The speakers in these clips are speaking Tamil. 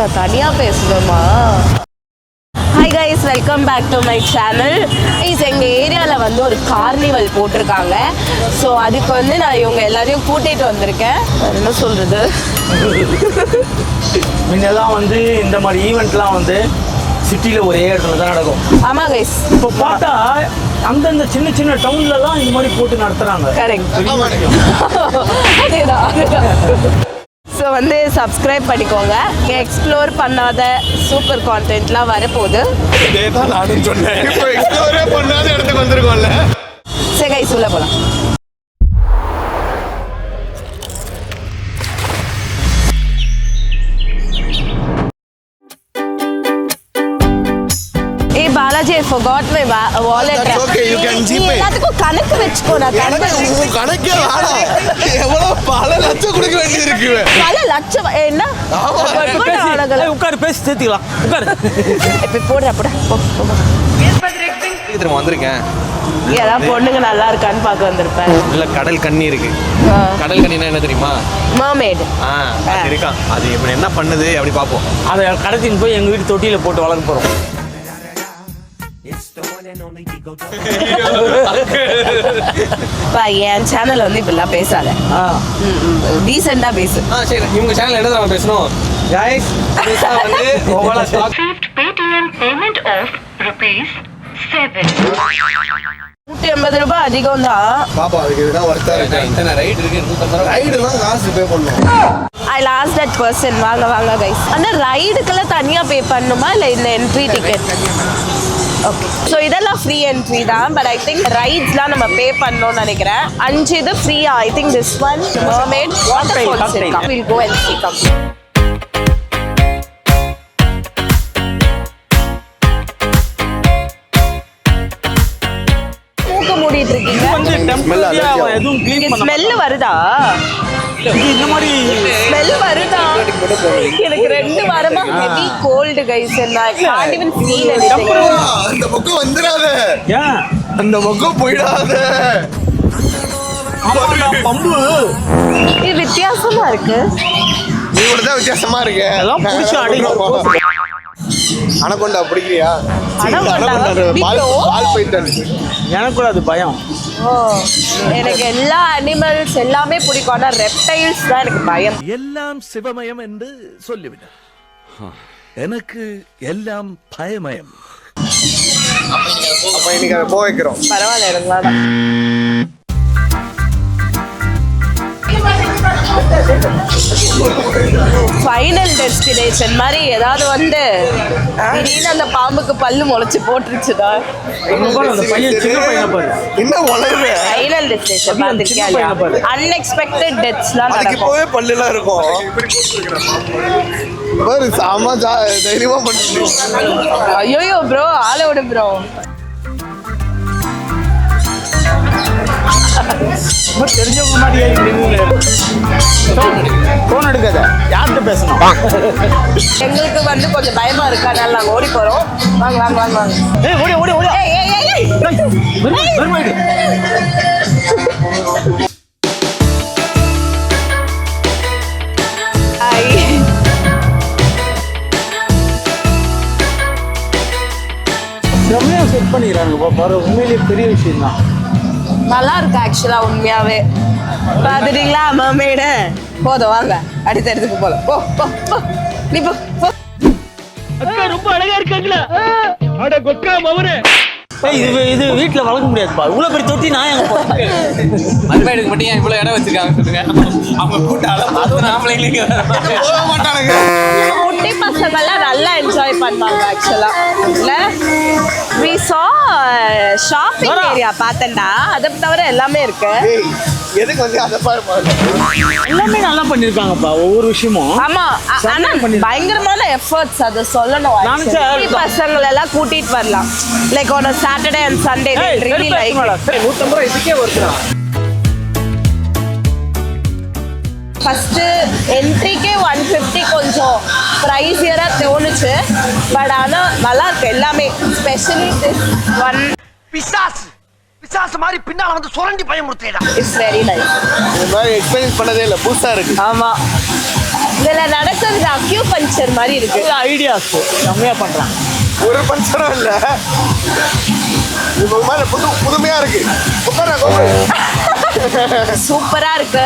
நான் தனியா பேசணுமா? Hi guys, welcome back to my channel. எங்கள் ஏரியாவில் வந்து ஒரு கார்னிவல் போட்டிருக்காங்க. ஸோ அதுக்கு வந்து நான் இவங்க எல்லாரையும் கூட்டிகிட்டு வந்திருக்கேன். என்ன சொல்கிறது, முன்னெல்லாம் வந்து இந்த மாதிரி ஈவெண்ட்லாம் வந்து சிட்டியில் ஒரே இடத்துல தான் நடக்கும். ஆமாம் கைஸ், இப்போ பார்த்தா அந்தந்த சின்ன சின்ன டவுன்லலாம் இந்த மாதிரி போட்டு நடத்துகிறாங்க. கரெக்ட், அதேதான். ஸோ வந்து சப்ஸ்கிரைப் பண்ணிக்கோங்க. எக்ஸ்ப்ளோர் பண்ணாத சூப்பர் கான்டென்ட்லாம் வரப்போகுது. இதே தான் நானும் சொன்னேன். இப்போ எக்ஸ்ப்ளோரே பண்ணாத இடத்துக்கு வந்திருக்கோம்ல. சரி கைஸ், உள்ள போகலாம். Balaji, I forgot my wallet. That's okay, you can GPay. எல்லாத்துக்கும் கணக்கு வெச்சுக்கோடா. கணக்கே வேணாம். எவ்வளவு பல லட்சம் கொடுக்க வேண்டியது இருக்கு. பல லட்சம் என்ன? உட்காரு, பேசி சேர்த்துக்கலாம். உட்காரு. இப்போ போடுறா போடா. திரும்ப வந்திருக்கேன். ஏதாவது பொண்ணுங்க நல்லா இருக்கான்னு பார்க்க வந்திருப்பேன். இல்ல, கடல் கண்ணி இருக்கு. கடல் கண்ணினா என்ன தெரியுமா? மர்மெய்ட். அது இருக்கான். அது இப்ப என்ன பண்ணுது அப்படி பார்ப்போம். அதை கடத்தின்னு போய் எங்கள் வீட்டு தொட்டியில் போட்டு வளர்க்க போகிறோம். என் சேனல் வந்து இப்பெல்லாம் பேசாத, டீசெண்டா பேசு. சரி, இவங்க சேனல் என்ன நம்ம பேசணும்? गाइस, पैसा வந்து ஓவரா ஸ்டாக் Paytm payment of ₹7. 180 ரூபாய் அதிகம் தான். பாப்பா அதுக்கு இதுதான் வர்த்தா இருக்கு. இத்தனை ரைட் இருக்கு. 150 ரைடுலாம் காசு பே பண்ணணும். I lost that person. வாங்க கைஸ். அந்த ரைடுக்கெல்லாம் தனியா பே பண்ணணுமா இல்லை இந்த என்ட்ரி டிக்கெட்? ஓகே, ஸோ இதெல்லாம் ஃப்ரீ என்ட்ரி தான். பட் ஐ திங்க் ரைட்ஸ்லாம் நம்ம பே பண்ணணும்னு நினைக்கிறேன். 5 இது ஃப்ரீயா? I think this one mermaid waterfalls இருக்கா. We'll go and see. Come. மூக்க மூடிட்டு இருக்கீங்க. வந்து டெம்பரரியா எதுவும் க்ளீன் பண்ண ஸ்மெல் வருதா? இந்த மாதிரி ஸ்மெல் வருதா? எனக்கு 2 வாரமா ஹெவி கோல்ட் கைஸ். நான் can't even feel anything. அந்த பக்கம் வந்துடாத. ஏன் அந்த பக்கம் போயிடாத. பம்பு இது வித்தியாசமா இருக்கு. நீ கூட தான் வித்தியாசமா இருக்கு. எல்லாம் பிடிச்சி அடிக்கும். அனகொண்டா பிடிக்கிறியா? Video? பால் போயிட்டாரு. எனக்கு கூட அது பயம். ஓ, எனக்கு எல்லா அனிமல்ஸ் எல்லாமே பிடிக்கும். ஆனா ரெப்டைல்ஸ் தான் எனக்கு பயம். எல்லாம் சிவமயம் என்று சொல்லிவிட எனக்கு எல்லாம் பயமயம். அப்ப இன்னைக்கு அதை போக வைக்கிறோம். பரவாயில்ல, எனக்கு ஃபைனல் டெஸ்டினேஷன் மாதிரி ஏதாவது வந்து திடீர்னு அந்த பாம்புக்கு பல்லு முளைச்சு போட்டுருச்சுதா? அந்த பையன் சின்ன பையனை பாரு. என்ன வளருது? ஃபைனல் டெஸ்டினேஷன் பார்த்திருக்கியா? அன்எக்ஸ்பெக்டட் டெத்ஸ்லாம் அதுக்கு நடக்கும். இப்பவே பல்லுலாம் இருக்கும். பாரு சாமா தைரியமா பண்ணுது. ஐயோ ப்ரோ, ஆள விடு ப்ரோ. தெரிஞ்சவங்க மாதிரியே போன் எடுக்காத. யார்கிட்ட பேசணும்? எங்களுக்கு வந்து கொஞ்சம் பயமா இருக்கு, அதனால நாங்க ஓடி போறோம். வாங்க வாங்க வாங்க வாங்க. ஏய், ஓடி ஓடி ஓடி. ஏய் ஏய் ஏய் ஏய். வருமாயிடு. செம்மையா செட் பண்ணிக்கிறாங்க பாரு. உண்மையிலேயே பெரிய விஷயம் தான். நல்லா இருக்கு ஆக்சுவலா, உண்மையாவே. பாத்துட்டீங்களா மர்மெய்டு? போதும், வாங்க அடுத்த இடத்துக்கு போலாம். போ போ போ, நீ போ போ. அக்கா ரொம்ப அழகா இருக்காங்களா? அட கொக்கா மவனே. இது வீட்டுல வளர்க்க முடியாதுப்பா. இவ்வளவு பெரிய தொட்டி நான் எங்க போறேன்? மறுபடியும் மட்டும் ஏன் இவ்வளவு இடம் வச்சிருக்காங்க சொல்லுங்க. அவங்க கூட்டால அதுவும் ஆம்பளைங்களுக்கு போக மாட்டானுங்க. குட்டி பசங்கள்லாம் நல்லா என்ஜாய் பண்ணாங்க ஆக்சுவலா. இல்ல, we saw ஷாப்பிங் ஏரியா பார்த்தேன்டா. அதை தவிர எல்லாமே இருக்கு. எதுக்கு வந்து அதை பாரு. எல்லாமே நல்லா பண்ணிருக்காங்கப்பா, ஒவ்வொரு விஷயமும். ஆமா, ஆனா பயங்கரமான எஃபர்ட்ஸ், அதை சொல்லணும். குட்டி பசங்களை எல்லாம் கூட்டிட்டு வரலாம். Like on a Saturday and Sunday they really like. 150 ரூபாய் இதுக்கே வருதுடா. ஃபர்ஸ்ட் என்ட்ரிக்கே 150 கொஞ்சம் ப்ரைஸியரா தோணுச்சு. பட் ஆனா நல்லா இருக்கு எல்லாமே. ஸ்பெஷலி திஸ் ஒன் பிசாசு மாதிரி பின்னால வந்து சுரண்டி பயமுறுத்தேடா. It's very nice. இந்த மாதிரி எக்ஸ்பீரியன்ஸ் பண்ணதே இல்லை, புதுசா இருக்கு. ஆமா, இதுல நடக்கிறது அக்யூபஞ்சர் மாதிரி இருக்கு. ஐடியாஸ் செம்மையா பண்றான். ஒரு பஞ்சரும் இல்ல, இது மாதிரி புதுமையா இருக்கு. சூப்பரா இருக்கு.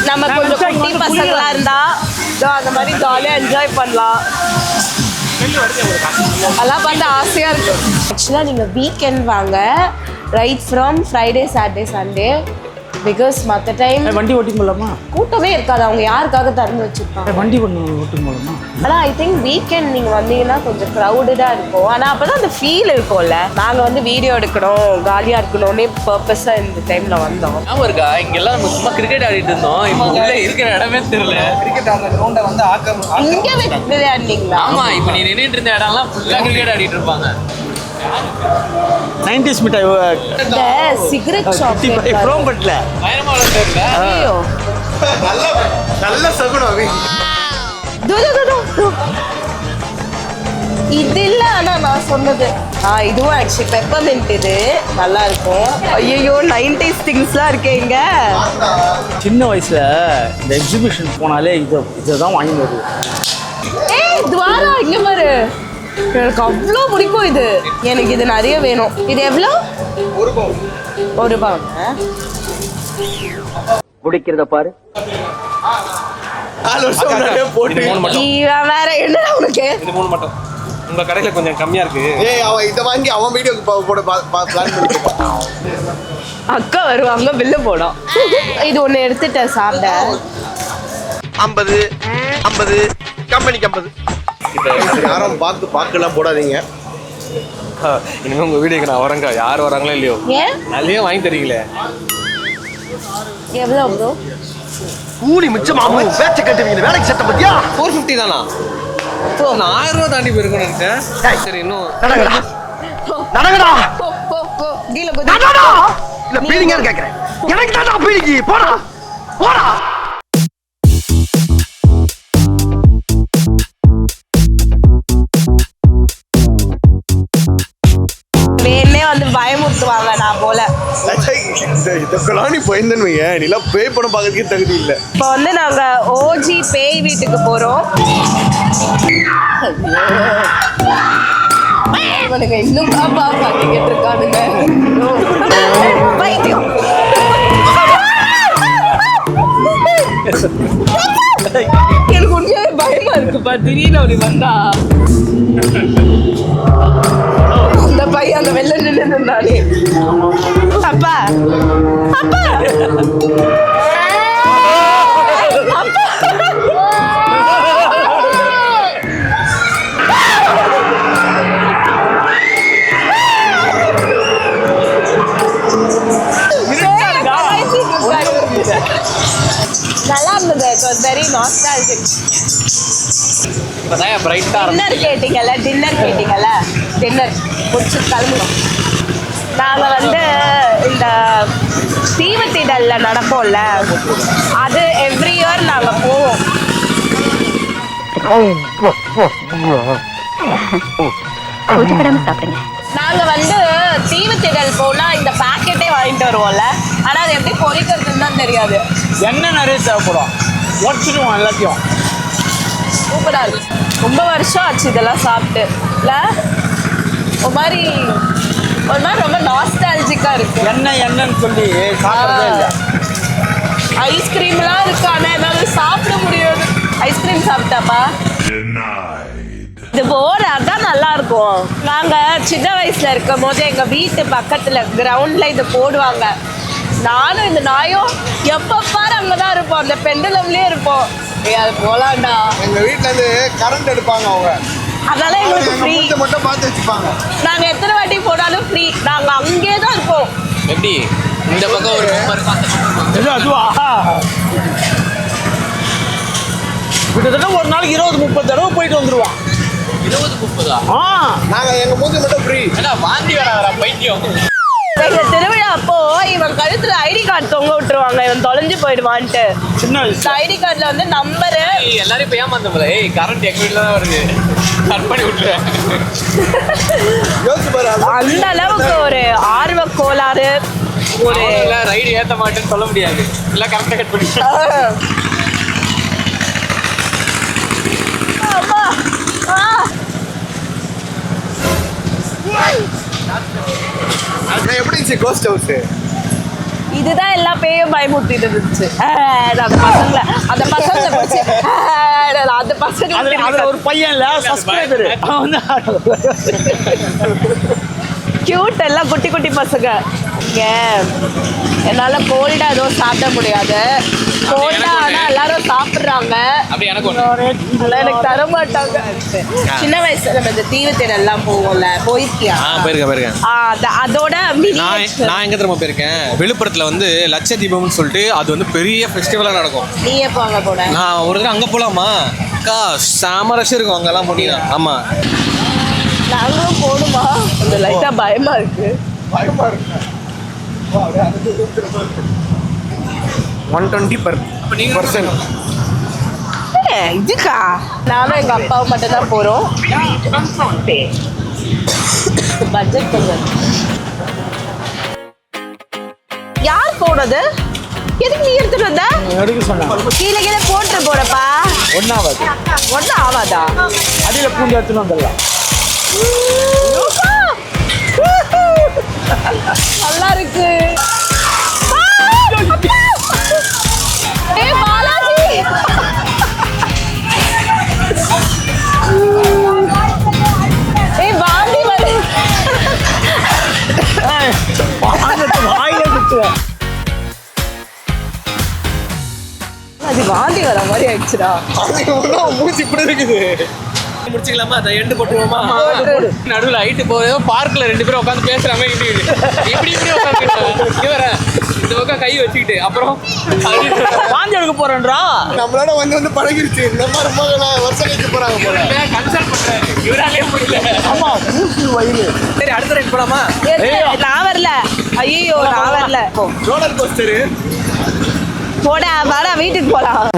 நம்ம கொஞ்சம் குட்டி பசங்களா இருந்தா அந்த மாதிரி ஜாலியா என்ஜாய் பண்ணலாம். அதெல்லாம் பார்த்து ஆசையா இருக்கு. ஆக்சுவலா நீங்க வீக்கெண்ட் வாங்க, right from Friday Saturday Sunday. Because மற்ற டைம் வண்டி ஓட்டி போகலாமா? கூட்டமே இருக்காது. அவங்க யாருக்காக திறந்து வச்சிருப்பாங்க. வண்டி ஓட்டி போகலாமா? ஆனால் ஐ திங்க் வீக்கெண்ட் நீங்கள் வந்தீங்கன்னா கொஞ்சம் க்ரௌடடாக இருக்கும். ஆனால் அப்போ தான் அந்த ஃபீல் இருக்கும்ல. நாங்கள் வந்து வீடியோ எடுக்கணும், காலியாக இருக்கணும்னே பர்பஸாக இந்த டைமில் வந்தோம். ஞாபகம் இருக்கா? இங்கெல்லாம் நம்ம சும்மா கிரிக்கெட் ஆடிட்டு இருந்தோம். இப்போ உள்ள இருக்கிற இடமே தெரியல. கிரிக்கெட் ஆடுற கிரவுண்டை வந்து இங்கே விளையாடுனீங்களா? ஆமா, இப்போ நீ நின்றுட்டு இருந்த இடம்லாம் ஃபுல்லாக கிரிக்கெட் ஆடிட்டு இருப்பாங்க. 90s மிட்டாய் இந்த சிகரெட் ஷாப் ப்ரோம்பட்ல பயணமா தெரியல. ஐயோ நல்ல சகுனம். இது இல்ல. ஆனா நான் சொன்னது இதுவும் ஆக்சுவலி பெப்பர்மெண்ட். இது நல்லா இருக்கும். ஐயோ 90s திங்ஸ்லாம் இருக்கே இங்க. சின்ன வயசுல இந்த எக்ஸிபிஷன் போனாலே இதை வாங்கி வருது. ஏய் துவாரா இங்க பாரு. எனக்கு அவ்வளோ பிடிக்கும் இது. எனக்கு இது நிறைய வேணும். இது எவ்வளோ? ₹1. முடிக்கிறத பாரு. 4 வருஷம் முன்னாடியே போட்டு இவன் வேற என்னடா உனக்கு? இது 3 மட்டும் உங்க கடையில கொஞ்சம் கம்மியா இருக்கு. ஏய் அவன் இதை வாங்கி அவன் வீடியோக்கு போட பிளான் பண்ணிருக்கான். அக்கா வருவாங்க, பில்லு போடும். இது ஒன்று எடுத்துட்டேன் சாப்பிட. 50 50 கம்பெனிக்கு 50. யாரும் பார்க்கலாம் போடாதீங்க. இனிமே உங்க வீடியோக்கு நான் வரேங்க. யார் வராங்களோ இல்லையோ ஏன் நிறைய வாங்கி தரீங்களே. எவ்வளோ ப்ரோ? கூலி மிச்சமாகும். பேச்ச கட்டுவீங்க. வேலைக்கு சட்ட பத்தியா? 450 தானா? நான் 1000 ரூபாய் தாண்டி போயிருக்கேன்னு நினைச்சேன். சரி இன்னும் நடங்கடா நடங்கடா போ கீழே நடடா. இல்ல பீலிங்கான்னு கேக்குறேன். எனக்கு தான் பீலிங்கி. போடா போடா. வேணே வந்து பயமுறுத்துவாங்க நான் போல. இதுக்கெல்லாம் நீ போயிருந்தேன்னு வைங்க, நீலாம் பே படம் பார்க்கறதுக்கே தகுதி இல்லை. இப்போ வந்து நாங்க ஓஜி பேய் வீட்டுக்கு போறோம். இவனுங்க இன்னும் பாப்பா பாட்டிக்கிட்டு இருக்கானுங்க. பைத்தியம். எனக்கு உண்மையாவே பயமா இருக்குப்பா. திடீர்னு அப்படி வந்தா அந்த பையன் அந்த வெளில நின்று இருந்தானே. அப்பா அப்பா நல்லா இருந்தது. It was very nostalgic. இப்பதான் பிரைட்டா டின்னர் கேட்டீங்கல்ல டின்னர் முடிச்சு கிளம்புறோம். நாங்கள் வந்து இந்த தீவுத்திடல்ல நடப்போம்ல, அது எவ்ரி இயர் நாங்கள் போவோம். நாங்கள் வந்து தீவுத்திடல் போனால் இந்த பேக்கெட்டே வாங்கிட்டு வருவோம்ல, ஆனால் அது எப்படி பொரிக்கிறதுன்னு தான் தெரியாது. எண்ணெய் நிறைய தேவைப்படும். உடச்சிடுவோம் எல்லாத்தையும். சூப்பராக இருக்கு. ரொம்ப வருஷம் ஆச்சு இதெல்லாம் சாப்பிட்டு. இல்லை ஒரு மாதிரி ரொம்ப நாஸ்டாலஜிக்காக இருக்கு. எண்ணெய்ன்னு சொல்லி சாப்பிட்றதே இல்லை. ஐஸ்கிரீம்லாம் இருக்கு, ஆனால் என்னால் சாப்பிட முடியாது. ஐஸ்கிரீம் சாப்பிட்டாப்பா இது போர். அதான் நல்லா இருக்கும். நாங்கள் சின்ன வயசுல இருக்கும் போது எங்கள் வீட்டு பக்கத்தில் கிரவுண்டில் இது போடுவாங்க. நானும் இந்த நாயும் எப்போ பாரு அங்கே தான் இருப்போம். அந்த பெண்டுலம்லேயே இருப்போம். அது போலாண்டா. எங்க வீட்டுல இருந்து கரண்ட் எடுப்பாங்க அவங்க. அதனால எங்களுக்கு ஃப்ரீ. மட்டும் பார்த்து வச்சுப்பாங்க. நாங்க எத்தனை வாட்டி போனாலும் ஃப்ரீ. நாங்க அங்கேயே தான் இருப்போம். எப்படி இந்த பக்கம் ஒரு பொம்மை இருக்கும், அந்த பக்கம் அதுவா கிட்டத்தட்ட ஒரு நாளைக்கு 20-30 தடவை போயிட்டு வந்துருவான். 20-30 நாங்க எங்க மூஞ்சி மட்டும் ஃப்ரீ. ஏன்னா வாந்தி வர பைத்தியம். எங்க திருவிழா அப்போ இவன் கழுத்துல ஐடி கார்டு தொங்க விட்டுருவாங்க. இவன் தொலைஞ்சு போயிடுவான்ட்டு. சின்ன வயசு ஐடி கார்டுல வந்து நம்பரு. எல்லாரும் இப்ப ஏமாந்த போல. ஏய் கரண்ட் எங்க வீட்டுல தான் வருது, கட் பண்ணி விட்டுறேன். யோசிச்சு பாரு. அந்த அளவுக்கு ஒரு ஆர்வ கோளாறு. ஒரு ரைடு ஏத்த மாட்டேன்னு சொல்ல முடியாது. எல்லாம் கரெக்டா கட் பண்ணி மீன்ஸ் கோஸ்ட் ஹவுஸ்? இதுதான் எல்லா பேயும் பயமுறுத்திட்டு இருந்துச்சு. அந்த பசங்களை பிடிச்சி அந்த பசங்க அதுல ஒரு பையன் இல்ல சப்ஸ்கிரைபர் அவன் வந்து கியூட் எல்லாம் குட்டி குட்டி பசங்க. என்னால கோல்டா எதுவும் சாப்பிட முடியாது. கோல்டா ஆனா எல்லாரும் சாப்பிடுறாங்க. அப்படி எனக்கு ஒண்ணு. அதெல்லாம் எனக்கு தர மாட்டாங்க. சின்ன வயசுல நம்ம இந்த தீவுத்திடல் எல்லாம் போவோம்ல, போயிருக்கியா? போயிருக்கேன். அதோட நான் எங்க தெரியுமா போயிருக்கேன், விழுப்புரத்துல வந்து லட்சதீபம்னு சொல்லிட்டு அது வந்து பெரிய ஃபெஸ்டிவலா நடக்கும். நீ எப்போ அங்க போன? நான் ஒரு தடவை அங்க போலாமா அக்கா, செம ரஷ் இருக்கும் அங்கெல்லாம் முடியும். ஆமா நாங்களும் போகணுமா? அந்த லைட்டா பயமா இருக்கு. 120%. இதுக்கா நானும் எங்க அப்பாவும் மட்டும் தான் போறோம். பட்ஜெட் கொஞ்சம். யார் போனது? எதுக்கு நீ எடுத்துட்டு வந்த? எடுக்க சொன்னாங்க. கீழே கீழே போட்டு போறப்பா. ஒன்றும் ஆகாதா? அடியில் பூண்டு எடுத்துன்னு வந்துடலாம். நல்லா இருக்கு. பாலாஜி வாந்தி வருது. வாயில குத்துவேன். அது வாந்தி வர மாதிரி ஆயிடுச்சுடா. மூச்சு இப்படி இருக்குது. முடிச்சுக்கலாமா? அதை எண்டு போட்டுருவோமா? நடுவில் ஹைட்டு போகிறோம். பார்க்கில் 2 பேரும் உட்காந்து பேசுகிறாங்க. இப்படி உட்காந்து இந்த பக்கம் கை வச்சுக்கிட்டு அப்புறம் வாந்தி எடுக்க போறேன்றா. நம்மளோட வந்து பழகிருச்சு. இந்த மாதிரி ரொம்ப வருஷம் கழிச்சு போறாங்க போல. கன்சல்ட் பண்ணுறேன். இவராலே முடியல. ஆமா, மூச்சு வயிறு. சரி, அடுத்த ரைட் போலாமா? நான் வரல. ஐயோ நான் வரல. ரோலர் கோஸ்டரு போடா வாடா, வீட்டுக்கு போலாம்.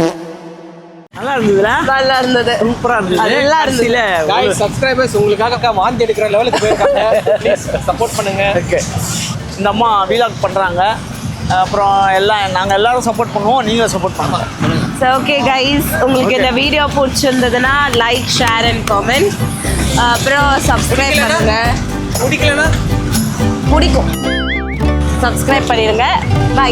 நல்லா இருந்ததுல? நல்லா இருந்தது. சூப்பரா இருந்தது. நல்லா இருந்தது. காய்ஸ், சப்ஸ்கிரைபர்ஸ் உங்களுக்காக வாந்தி எடுக்கிற லெவலுக்கு போயிருக்காங்க. ப்ளீஸ் சப்போர்ட் பண்ணுங்க. ஓகே, இந்த அம்மா வீலாக் பண்றாங்க. அப்புறம் நாங்கள் எல்லாரும் சப்போர்ட் பண்ணுவோம், நீங்களும் சப்போர்ட் பண்ணுங்க. ஸோ ஓகே கைஸ், உங்களுக்கு இந்த வீடியோ பிடிச்சிருந்ததுன்னா லைக், ஷேர் அண்ட் காமெண்ட். அப்புறம் சப்ஸ்கிரைப் பண்ணுங்க. பிடிக்கலன்னா பிடிக்கும், சப்ஸ்கிரைப் பண்ணிடுங்க. பை.